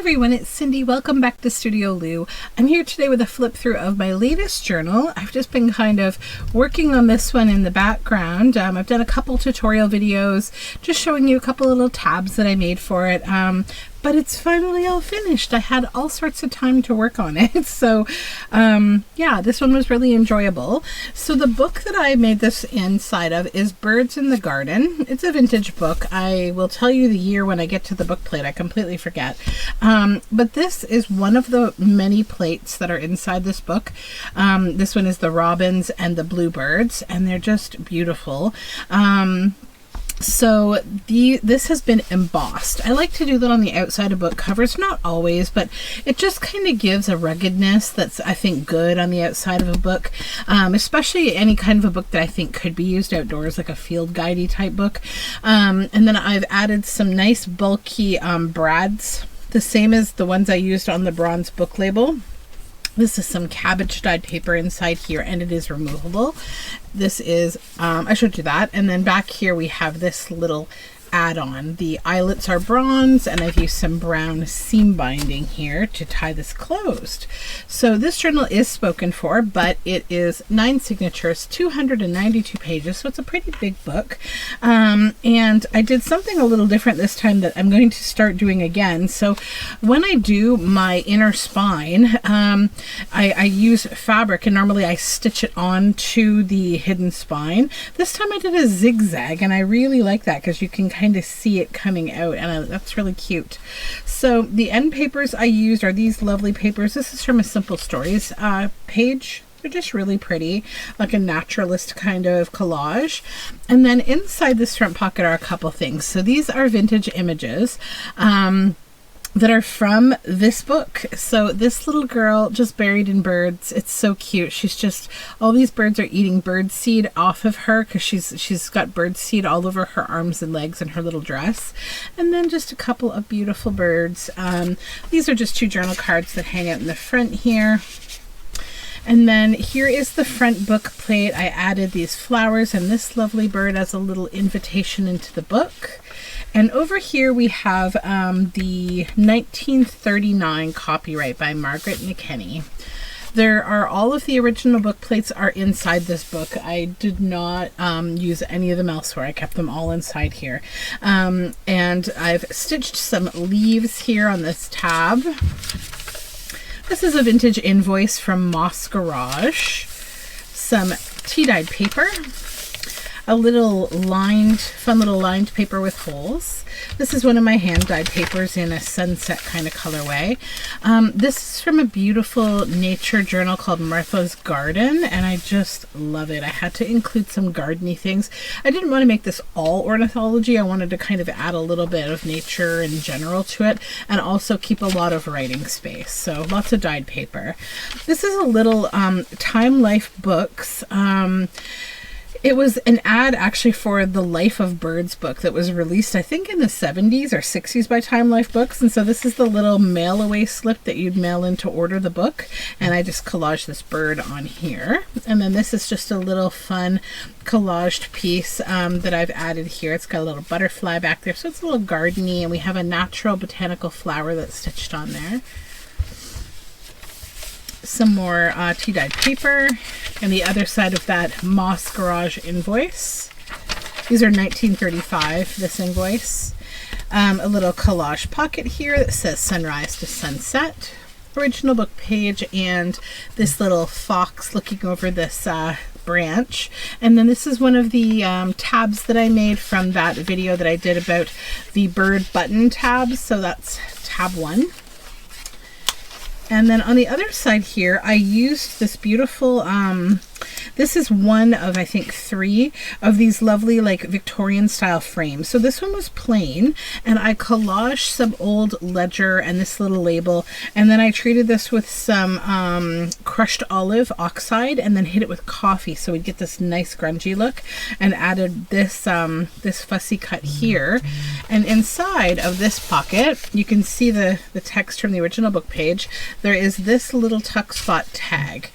everyone, it's Cindy. Welcome back to Studioloo. I'm here today with a flip through of my latest journal. I've just been kind of working on this one in the background. I've done a couple tutorial videos just showing you a couple little tabs that I made for it. But it's finally all finished. I had all sorts of time to work on it. So yeah, this one was really enjoyable. So the book that I made this inside of is Birds in the Garden. It's a vintage book. I will tell you the year when I get to the book plate. I completely forget. But this is one of the many plates that are inside this book. This one is the robins and the bluebirds, and they're just beautiful. So this has been embossed. I like to do that on the outside of book covers, not always, but it just kind of gives a ruggedness that's, I think, good on the outside of a book, especially any kind of a book that I think could be used outdoors, like a field guidey type book. And then I've added some nice bulky brads, the same as the ones I used on the bronze book label. This is some cabbage dyed paper inside here, and it is removable. This is, I showed you that. And then back here we have this little add-on. The eyelets are bronze, and I've used some brown seam binding here to tie this closed. So this journal is spoken for, but it is 9 signatures, 292 pages, so it's a pretty big book. And I did something a little different this time that I'm going to start doing again. So when I do my inner spine, I use fabric, and normally I stitch it onto the hidden spine. This time I did a zigzag, and I really like that because you can kind of see it coming out, and that's really cute. So the end papers I used are these lovely papers. This is from a Simple Stories page. They're just really pretty, like a naturalist kind of collage. And then inside this front pocket are a couple things. So these are vintage images that are from this book. So this little girl just buried in birds. It's so cute. She's just, all these birds are eating bird seed off of her because she's got bird seed all over her arms and legs and her little dress. And then just a couple of beautiful birds. These are just 2 journal cards that hang out in the front here. And then here is the front book plate. I added these flowers and this lovely bird as a little invitation into the book. And over here we have the 1939 copyright by Margaret McKinney. There are all of the original book plates are inside this book. I did not use any of them elsewhere. I kept them all inside here. And I've stitched some leaves here on this tab. This is a vintage invoice from Moss Garage. Some tea-dyed paper. A little lined, fun little lined paper with holes. This is one of my hand-dyed papers in a sunset kind of colorway. This is from a beautiful nature journal called Martha's Garden, and I just love it. I had to include some gardeny things. I didn't want to make this all ornithology. I wanted to kind of add a little bit of nature in general to it, and also keep a lot of writing space. So lots of dyed paper. This is a little Time Life Books. It was an ad actually for the Life of Birds book that was released, I think, in the 70s or 60s by Time Life Books. And so this is the little mail away slip that you'd mail in to order the book. And I just collaged this bird on here. And then this is just a little fun collaged piece that I've added here. It's got a little butterfly back there. So it's a little gardeny, and we have a natural botanical flower that's stitched on there. Some more tea-dyed paper, and the other side of that Moss Garage invoice. These are 1935, this invoice. A little collage pocket here that says sunrise to sunset. Original book page, and this little fox looking over this branch. And then this is one of the tabs that I made from that video that I did about the bird button tabs. So that's tab 1. And then on the other side here, I used this beautiful, this is one of, I think, 3 of these lovely, like, Victorian style frames. So this one was plain, and I collaged some old ledger and this little label, and then I treated this with some crushed olive oxide, and then hit it with coffee so we'd get this nice grungy look, and added this this fussy cut here. And inside of this pocket, you can see the text from the original book page. There is this little tuck spot tag.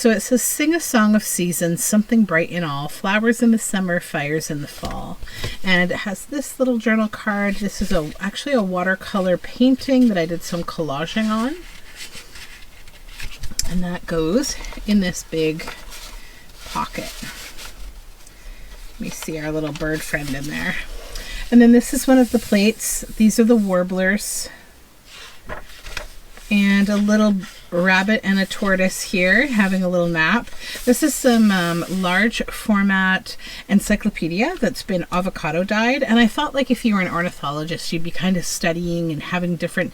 So it says, sing a song of seasons, something bright in all, flowers in the summer, fires in the fall. And it has this little journal card. This is actually a watercolor painting that I did some collaging on. And that goes in this big pocket. Let me see our little bird friend in there. And then this is one of the plates. These are the warblers. And a little rabbit and a tortoise here having a little nap. This is some large format encyclopedia that's been avocado dyed, and I thought, like, if you were an ornithologist, you'd be kind of studying and having different,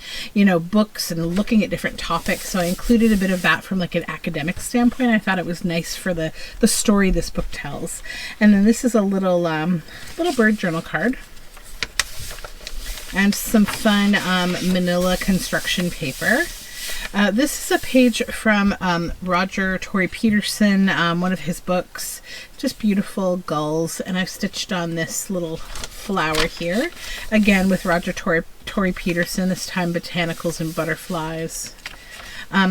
books and looking at different topics. So I included a bit of that from like an academic standpoint. I thought it was nice for the story this book tells. And then this is a little bird journal card. And some fun manila construction paper. This is a page from Roger Tory Peterson, one of his books. Just beautiful gulls. And I've stitched on this little flower here. Again with Roger Tory Peterson, this time botanicals and butterflies.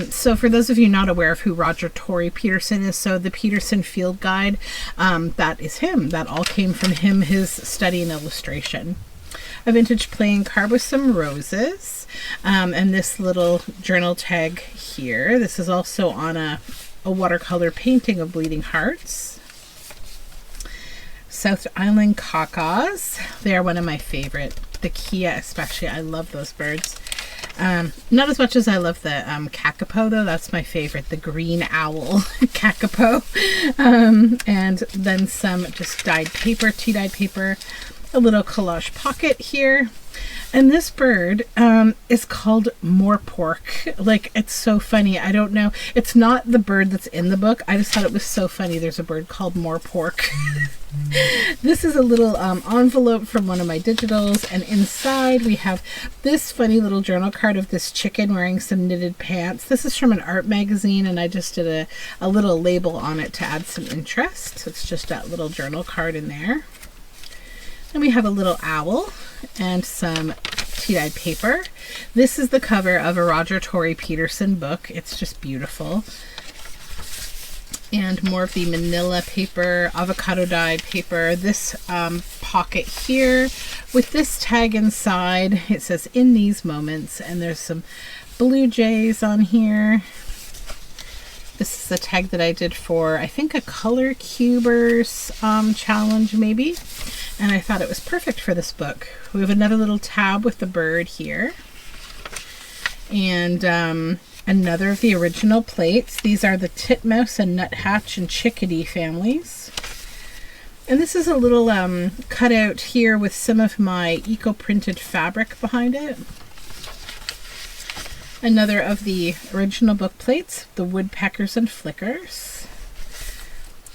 So for those of you not aware of who Roger Tory Peterson is, so the Peterson Field Guide, that is him. That all came from him, his study in illustration. A vintage playing card with some roses, and this little journal tag here. This is also on a watercolor painting of bleeding hearts. South Island cacaws. They are one of my favorite. The Kia especially. I love those birds. Not as much as I love the kakapo, though. That's my favorite. The green owl kakapo. And then some just dyed paper, tea dyed paper. A little collage pocket here. And this bird is called moorpork. Like, it's so funny. I don't know. It's not the bird that's in the book. I just thought it was so funny. There's a bird called moorpork. This is a little envelope from one of my digitals. And inside we have this funny little journal card of this chicken wearing some knitted pants. This is from an art magazine, and I just did a little label on it to add some interest. It's just that little journal card in there. And we have a little owl and some tea-dyed paper. This is the cover of a Roger Tory Peterson book. It's just beautiful. And more of the manila paper, avocado dyed paper. This pocket here with this tag inside. It says, in these moments. And there's some blue jays on here. This is a tag that I did for, I think, a Color Cubers challenge maybe. And I thought it was perfect for this book. We have another little tab with the bird here. And another of the original plates. These are the titmouse and nuthatch and chickadee families. And this is a little cutout here with some of my eco-printed fabric behind it. Another of the original book plates, the woodpeckers and flickers.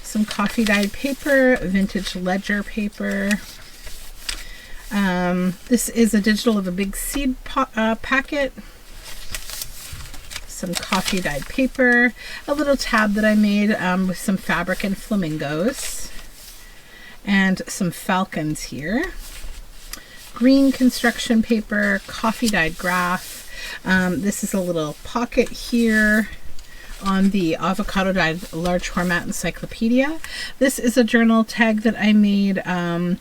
Some coffee dyed paper, vintage ledger paper. This is a digital of a big seed packet. Some coffee dyed paper. A little tab that I made with some fabric and flamingos. And some falcons here. Green construction paper, coffee dyed graph. This is a little pocket here on the avocado dyed large format encyclopedia. This is a journal tag that I made, I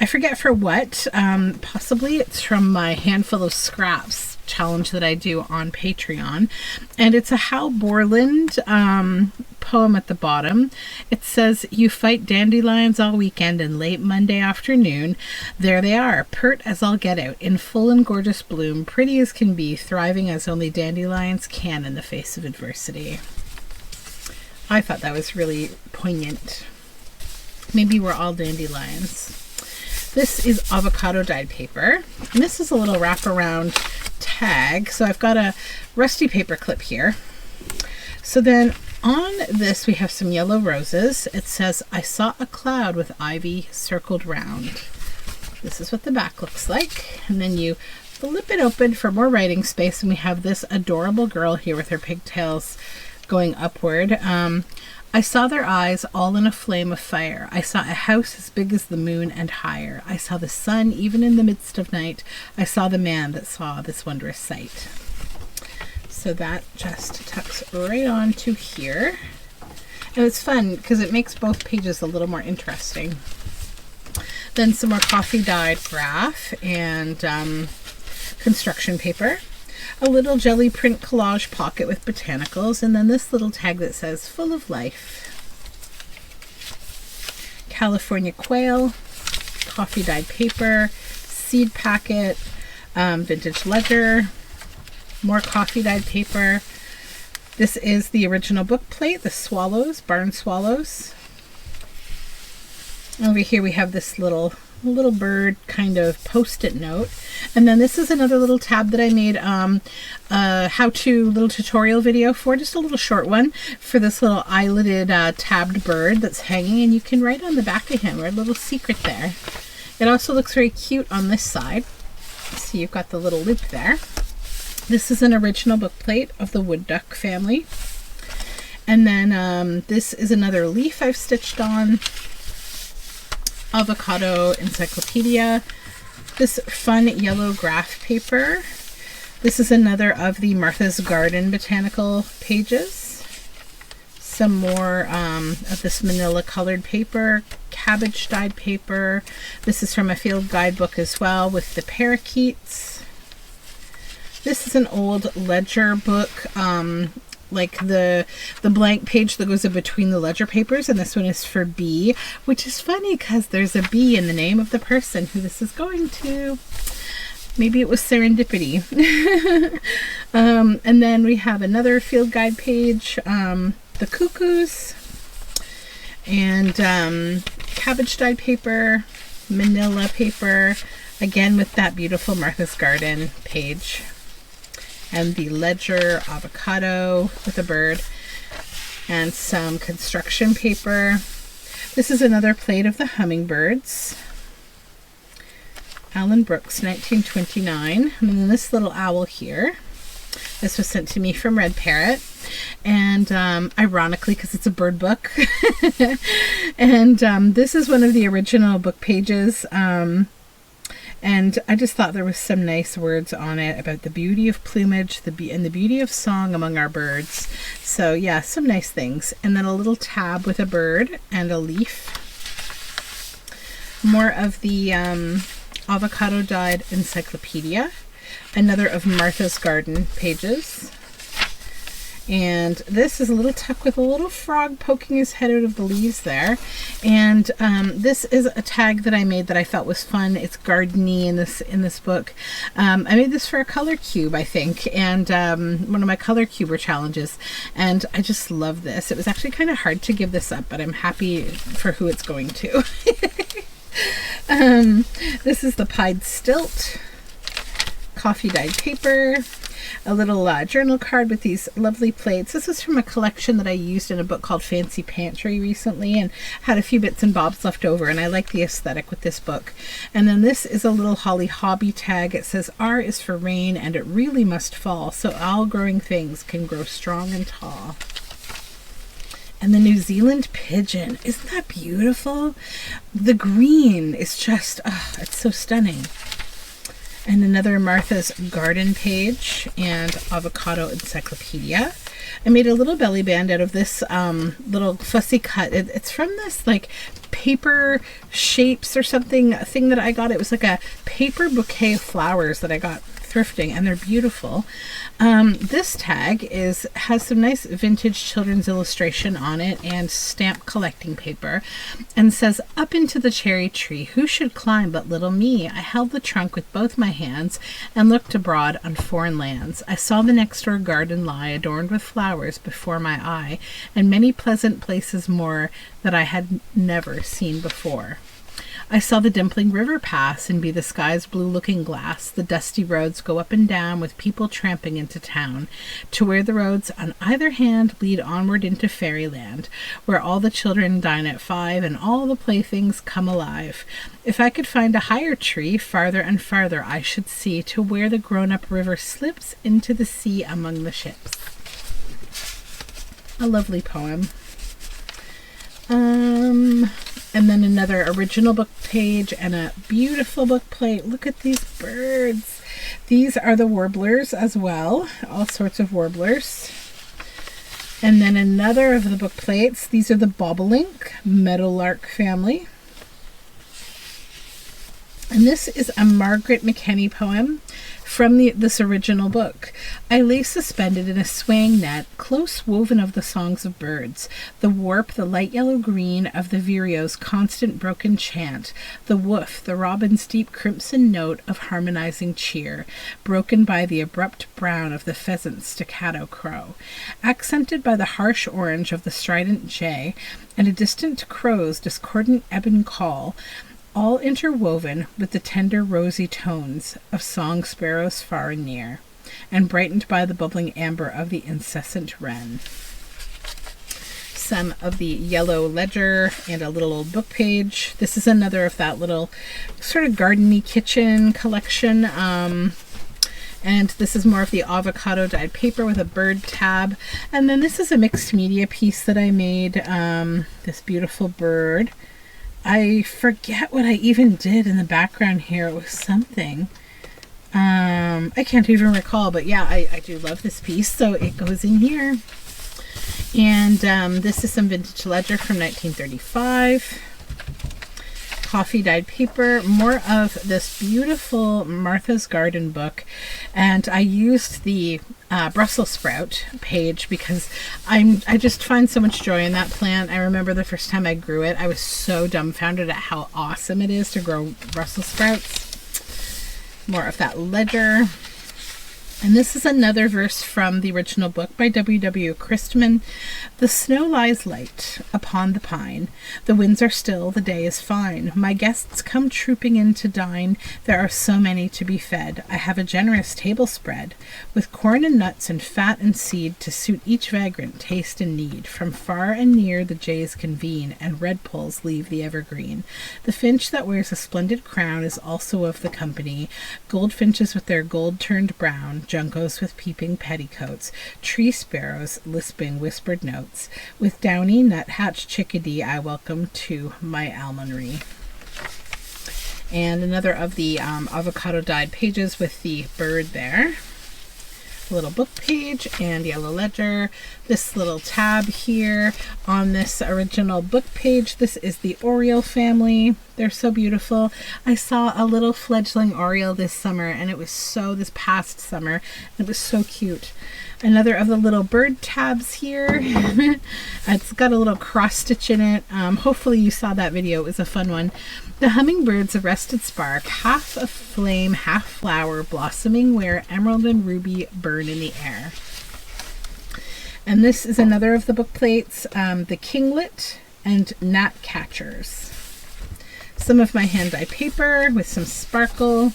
forget for what, possibly it's from my handful of scraps challenge that I do on Patreon, and it's a Hal Borland poem at the bottom. It says, you fight dandelions all weekend, and late Monday afternoon there they are, pert as all get out, in full and gorgeous bloom, pretty as can be, thriving as only dandelions can in the face of adversity. I thought that was really poignant. Maybe we're all dandelions. This is avocado dyed paper, and this is a little wraparound tag. So I've got a rusty paper clip here. So then on this we have some yellow roses. It says, I saw a cloud with ivy circled round. This is what the back looks like. And then you flip it open for more writing space, and we have this adorable girl here with her pigtails going upward. I saw their eyes all in a flame of fire. I saw a house as big as the moon and higher. I saw the sun even in the midst of night. I saw the man that saw this wondrous sight. So that just tucks right onto here. And it's fun because it makes both pages a little more interesting. Then some more coffee dyed graph and construction paper. A little jelly print collage pocket with botanicals. And then this little tag that says full of life. California quail, coffee dyed paper, seed packet, vintage ledger, more coffee dyed paper. This is the original book plate, the swallows, barn swallows. Over here we have this little bird kind of post-it note. And then this is another little tab that I made how-to little tutorial video for, just a little short one, for this little eyelided tabbed bird that's hanging, and you can write on the back of him, or a little secret there. It also looks very cute on this side. So you've got the little loop there. This is an original book plate of the wood duck family. And then this is another leaf I've stitched on. Avocado encyclopedia. This fun yellow graph paper. This is another of the Martha's Garden botanical pages. Some more of this manila colored paper, cabbage dyed paper. This is from a field guidebook as well with the parakeets. This is an old ledger book, like the blank page that goes in between the ledger papers, and this one is for B, which is funny because there's a B in the name of the person who this is going to. Maybe it was serendipity. And then we have another field guide page, the cuckoos, and cabbage dyed paper, manila paper, again with that beautiful Martha's Garden page. And the ledger avocado with a bird, and some construction paper. This is another plate of the hummingbirds. Alan Brooks, 1929. And then this little owl here. This was sent to me from Red Parrot. And ironically, because it's a bird book. And this is one of the original book pages. And I just thought there was some nice words on it about the beauty of plumage, and the beauty of song among our birds. So yeah, some nice things. And then a little tab with a bird and a leaf. More of the avocado dyed encyclopedia. Another of Martha's Garden pages. And this is a little tuck with a little frog poking his head out of the leaves there. And this is a tag that I made that I felt was fun. It's gardeny in this book. I made this for a color cube, I think, and one of my color cuber challenges. And I just love this. It was actually kind of hard to give this up, but I'm happy for who it's going to. This is the pied stilt, coffee dyed paper. A little journal card with these lovely plates. This is from a collection that I used in a book called Fancy Pantry recently, and had a few bits and bobs left over, and I like the aesthetic with this book. And then this is a little Holly Hobby tag. It says R is for rain, and it really must fall so all growing things can grow strong and tall. And the New Zealand pigeon. Isn't that beautiful? The green is just, it's so stunning. And another Martha's Garden page and avocado encyclopedia. I made a little belly band out of this little fussy cut. It's from this like paper shapes or something, a thing that I got. It was like a paper bouquet of flowers that I got thrifting, and they're beautiful. This tag has some nice vintage children's illustration on it and stamp collecting paper, and says, "Up into the cherry tree, who should climb but little me? I held the trunk with both my hands and looked abroad on foreign lands. I saw the next door garden lie adorned with flowers before my eye, and many pleasant places more that I had never seen before. I saw the dimpling river pass and be the sky's blue looking glass. The dusty roads go up and down with people tramping into town, to where the roads on either hand lead onward into fairyland, where all the children dine at 5 and all the playthings come alive. If I could find a higher tree, farther and farther I should see, to where the grown-up river slips into the sea among the ships." A lovely poem. And then another original book page and a beautiful book plate. Look at these birds. These are the warblers as well, all sorts of warblers. And then another of the book plates. These are the bobolink meadowlark family. And this is a Margaret McKenney poem from this original book. I lay suspended in a swaying net, close woven of the songs of birds, the warp, the light yellow green of the vireo's constant broken chant, the woof, the robin's deep crimson note of harmonizing cheer, broken by the abrupt brown of the pheasant's staccato crow, accented by the harsh orange of the strident jay, and a distant crow's discordant ebon call, all interwoven with the tender rosy tones of song sparrows far and near, and brightened by the bubbling amber of the incessant wren. Some of the yellow ledger and a little old book page. This is another of that little sort of garden-y kitchen collection. And this is more of the avocado dyed paper with a bird tab. And then this is a mixed media piece that I made. This beautiful bird. I forget what I even did in the background here. It was something. I can't even recall, but yeah, I do love this piece, so it goes in here. And this is some vintage ledger from 1935. Coffee dyed paper, more of this beautiful Martha's Garden book, and I used the Brussels sprout page because I just find so much joy in that plant. I remember the first time I grew it, I was so dumbfounded at how awesome it is to grow Brussels sprouts. More of that ledger. And this is another verse from the original book by W.W. Christman. The snow lies light upon the pine. The winds are still, the day is fine. My guests come trooping in to dine. There are so many to be fed. I have a generous table spread, with corn and nuts and fat and seed to suit each vagrant taste and need. From far and near the jays convene, and redpolls leave the evergreen. The finch that wears a splendid crown is also of the company. Goldfinches with their gold turned brown, juncos with peeping petticoats, tree sparrows lisping whispered notes. With downy nut-hatched chickadee I welcome to my almonry. And another of the avocado dyed pages with the bird there. A little book page and yellow ledger. This little tab here on this original book page. This is the Oriole family. They're so beautiful. I saw a little fledgling Oriole this summer, and it was this past summer, and it was so cute. Another of the little bird tabs here. It's got a little cross stitch in it. Hopefully you saw that video. It was a fun one. The hummingbird's arrested spark, half of flame, half flower, blossoming where emerald and ruby burn in the air. And this is another of the book plates, the kinglet and gnatcatchers. Some of my hand-dyed paper with some sparkle.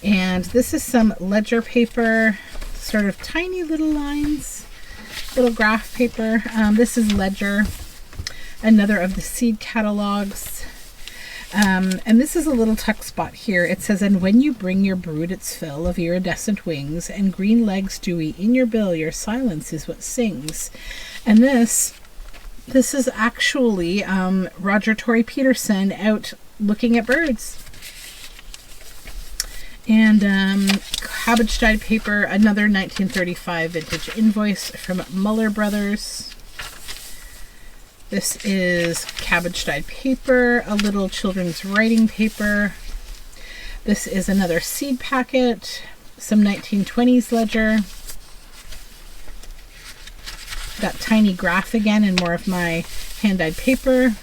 And this is some ledger paper, sort of tiny little lines, little graph paper. This is ledger. Another of the seed catalogs. And this is a little tuck spot here. It says, and when you bring your brood its fill of iridescent wings and green legs dewy in your bill, your silence is what sings. And this is actually Roger Torrey Peterson out looking at birds. And cabbage dyed paper, another 1935 vintage invoice from Muller Brothers. This is cabbage dyed paper, a little children's writing paper. This is another seed packet, some 1920s ledger. That tiny graph again and more of my hand-dyed paper.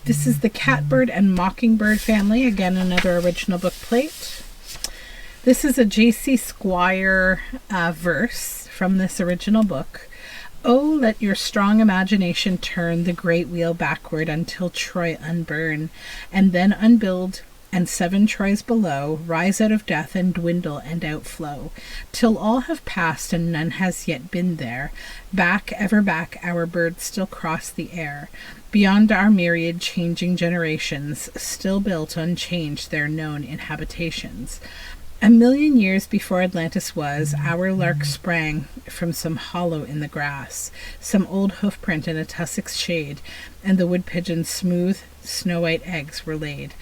This is the catbird and mockingbird family. Again, another original book plate. This is a J.C. Squire verse from this original book. Oh, let your strong imagination turn the great wheel backward until Troy unburn, and then unbuild, and 7 Troys below rise out of death and dwindle and outflow, till all have passed and none has yet been there. Back, ever back, our birds still cross the air. Beyond our myriad changing generations, still built unchanged their known inhabitations. A million years before Atlantis was, our lark sprang from some hollow in the grass, some old hoofprint in a tussock's shade, and the wood pigeon's smooth, snow-white eggs were laid,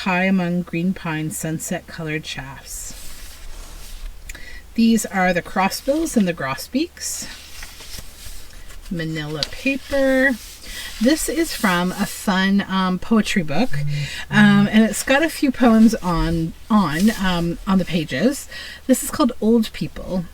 high among green pine sunset-colored shafts. These are the crossbills and the grosbeaks. Manila paper. This is from a fun poetry book, and it's got a few poems on the pages. This is called Old People.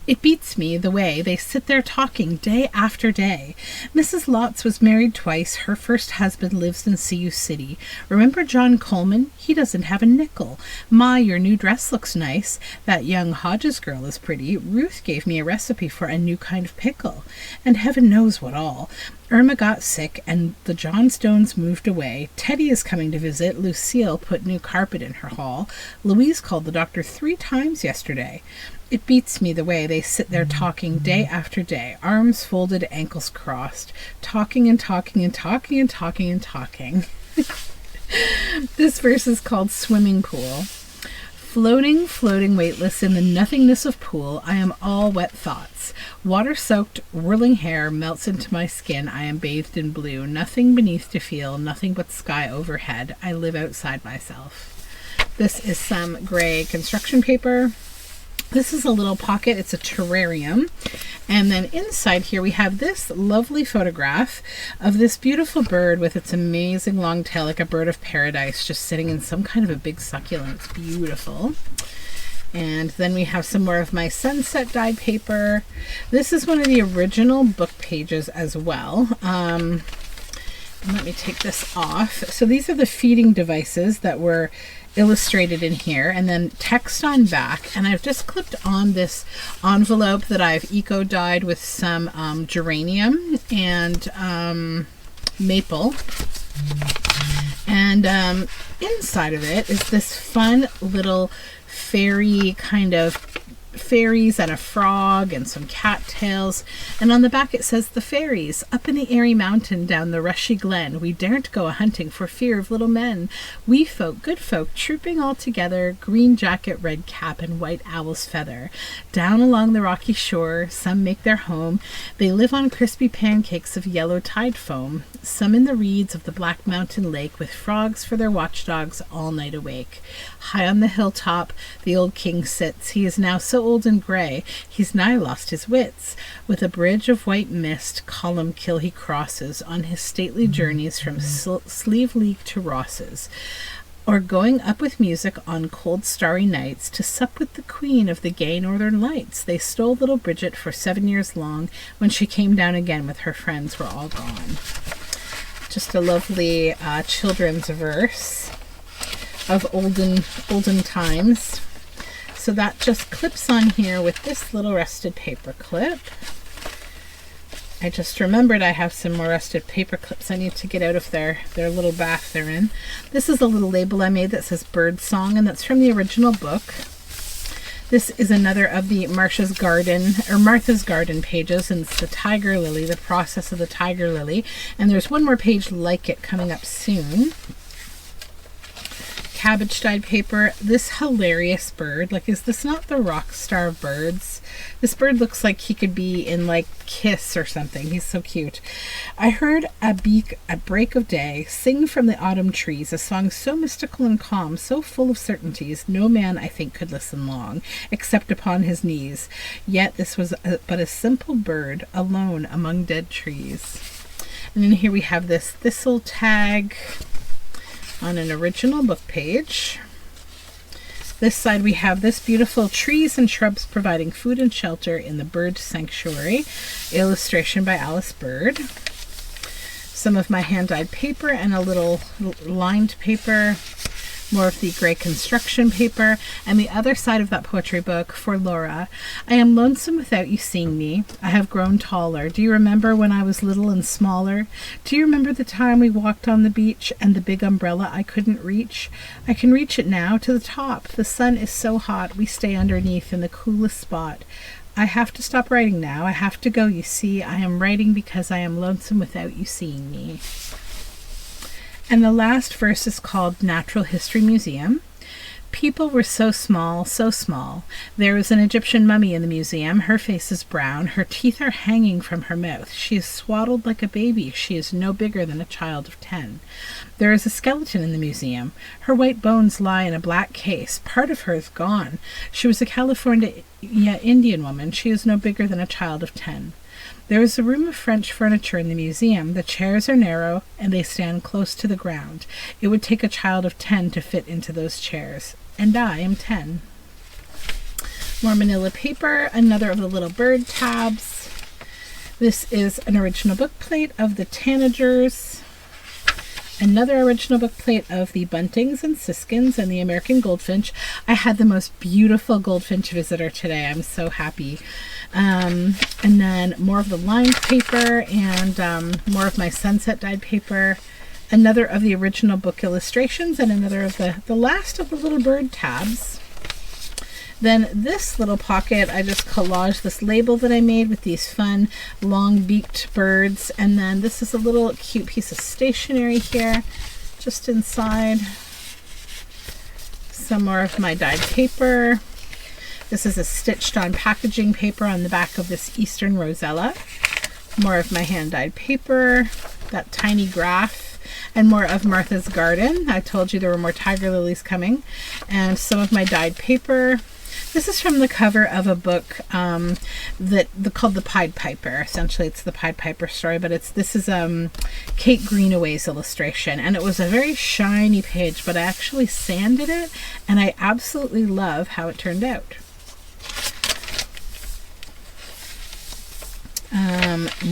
It beats me the way they sit there talking day after day. Mrs. Lotz was married twice. Her first husband lives in Sioux City. Remember John Coleman? He doesn't have a nickel. Ma, your new dress looks nice. That young Hodges girl is pretty. Ruth gave me a recipe for a new kind of pickle. And heaven knows what all. Irma got sick and the Johnstones moved away. Teddy is coming to visit. Lucille put new carpet in her hall. Louise called the doctor 3 times yesterday. It beats me the way they sit there talking day after day, arms folded, ankles crossed, talking and talking and talking and talking and talking. This verse is called Swimming Pool. Floating, floating weightless in the nothingness of pool, I am all wet thoughts. Water-soaked, whirling hair melts into my skin. I am bathed in blue. Nothing beneath to feel, nothing but sky overhead. I live outside myself. This is some gray construction paper. This is a little pocket. It's a terrarium. And then inside here we have this lovely photograph of this beautiful bird with its amazing long tail, like a bird of paradise, just sitting in some kind of a big succulent. It's beautiful. And then we have some more of my sunset dyed paper. This is one of the original book pages as well. Let me take this off. So these are the feeding devices that were illustrated in here, and then text on back. And I've just clipped on this envelope that I've eco-dyed with some geranium and maple. And inside of it is this fun little fairy kind of fairies and a frog and some cattails, and on the back it says, the fairies up in the airy mountain down the rushy glen, we daren't go a-hunting for fear of little men, wee folk, good folk, trooping all together, green jacket, red cap, and white owl's feather. Down along the rocky shore some make their home, they live on crispy pancakes of yellow tide foam, some in the reeds of the black mountain lake, with frogs for their watchdogs all night awake. High on the hilltop the old king sits, he is now so old and gray, he's nigh lost his wits. With a bridge of white mist, Columkill he crosses, on his stately journeys from Sleeve League to Ross's, or going up with music on cold starry nights, to sup with the queen of the gay northern lights. They stole little Bridget for 7 years long, when she came down again with her friends were all gone. Just a lovely children's verse of olden times. So that just clips on here with this little rusted paper clip. I just remembered I have some more rusted paper clips I need to get out of their little bath they're in. This is a little label I made that says Bird Song, and that's from the original book. This is another of the Martha's Garden pages, and it's the tiger lily, the process of the tiger lily. And there's one more page like it coming up soon. Cabbage dyed paper. This hilarious bird, like, is this not the rock star of birds? This bird looks like he could be in like Kiss or something. He's so cute. I heard a beak at break of day sing from the autumn trees, a song so mystical and calm, so full of certainties, no man I think could listen long, except upon his knees. Yet this was but a simple bird, alone among dead trees. And then here we have this thistle tag on an original book page. This side we have this beautiful trees and shrubs providing food and shelter in the bird sanctuary, illustration by Alice Bird. Some of my hand-dyed paper and a little lined paper, more of the gray construction paper, and the other side of that poetry book for Laura. I am lonesome without you seeing me. I have grown taller. Do you remember when I was little and smaller? Do you remember the time we walked on the beach and the big umbrella I couldn't reach? I can reach it now to the top. The sun is so hot we stay underneath in the coolest spot. I have to stop writing now. I have to go, you see. I am writing because I am lonesome without you seeing me. And the last verse is called Natural History Museum. People were so small, so small. There is an Egyptian mummy in the museum. Her face is brown. Her teeth are hanging from her mouth. She is swaddled like a baby. She is no bigger than a child of 10. There is a skeleton in the museum. Her white bones lie in a black case. Part of her is gone. She was a California Indian woman. She is no bigger than a child of 10. There is a room of French furniture in the museum. The chairs are narrow and they stand close to the ground. It would take a child of 10 to fit into those chairs. And I am 10. More manila paper, another of the little bird tabs. This is an original book plate of the tanagers. Another original book plate of the buntings and siskins and the American goldfinch. I had the most beautiful goldfinch visitor today. I'm so happy. And then more of the lined paper and more of my sunset dyed paper. Another of the original book illustrations and another of the last of the little bird tabs. Then this little pocket, I just collaged this label that I made with these fun long-beaked birds. And then this is a little cute piece of stationery here, just inside. Some more of my dyed paper. This is a stitched-on packaging paper on the back of this Eastern Rosella. More of my hand-dyed paper, that tiny graph. And more of Martha's Garden. I told you there were more tiger lilies coming. And some of my dyed paper. This is from the cover of a book called The Pied Piper. Essentially, it's the Pied Piper story, but this is Kate Greenaway's illustration. And it was a very shiny page, but I actually sanded it, and I absolutely love how it turned out.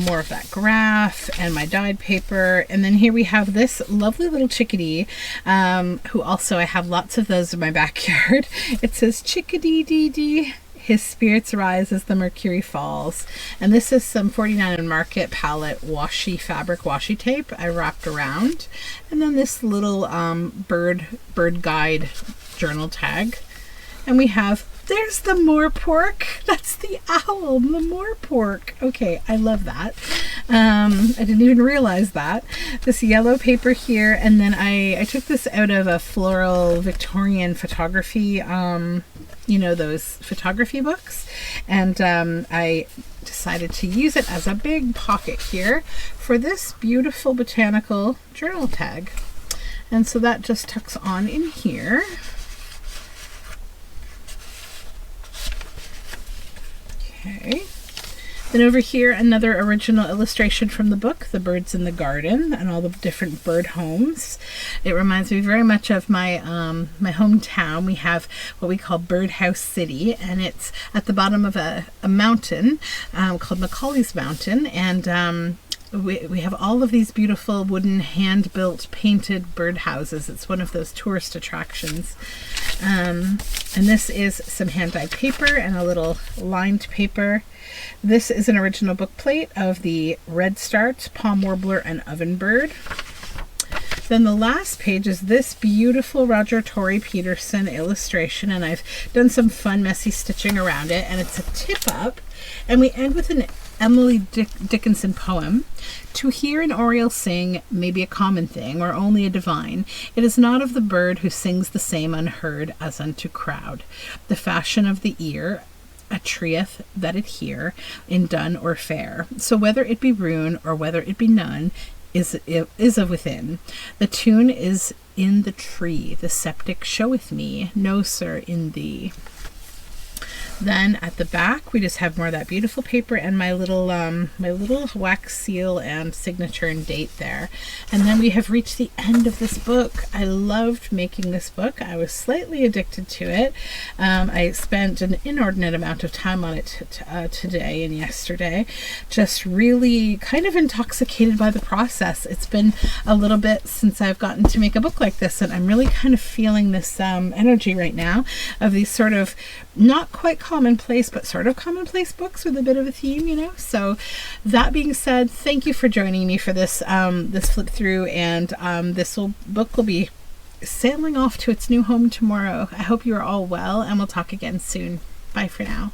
More of that graph and my dyed paper. And then here we have this lovely little chickadee, who also I have lots of those in my backyard. It says, "Chickadee dee dee, his spirits rise as the mercury falls." And this is some 49 and Market palette fabric washi tape I wrapped around. And then this little bird guide journal tag. And we have, there's the moorpork. That's the owl, the moorpork. Okay, I love that. I didn't even realize that. This yellow paper here, and then I took this out of a floral Victorian photography, those photography books. And I decided to use it as a big pocket here for this beautiful botanical journal tag. And so that just tucks on in here. Okay. Then over here, another original illustration from the book, The Birds in the Garden, and all the different bird homes. It reminds me very much of my my hometown. We have what we call Birdhouse City, and it's at the bottom of a mountain called Macaulay's Mountain, and we have all of these beautiful wooden hand-built painted birdhouses. It's one of those tourist attractions. And this is some hand-dyed paper and a little lined paper. This is an original book plate of the redstart, palm warbler, and ovenbird. Then the last page is this beautiful Roger Tory Peterson illustration, and I've done some fun messy stitching around it, and it's a tip-up. And we end with an Emily Dickinson poem. "To hear an oriole sing may be a common thing, or only a divine. It is not of the bird who sings the same unheard as unto crowd. The fashion of the ear attrieth that it hear in dun or fair. So whether it be rune or whether it be none, is of within. The tune is in the tree. The septic showeth me, no sir in thee." Then at the back, we just have more of that beautiful paper and my little wax seal and signature and date there. And then we have reached the end of this book. I loved making this book. I was slightly addicted to it. I spent an inordinate amount of time on it today and yesterday, just really kind of intoxicated by the process. It's been a little bit since I've gotten to make a book like this, and I'm really kind of feeling this energy right now of these sort of not quite commonplace, but sort of commonplace books with a bit of a theme, So that being said, thank you for joining me for this this flip through, and this book will be sailing off to its new home tomorrow. I hope you are all well, and we'll talk again soon. Bye for now.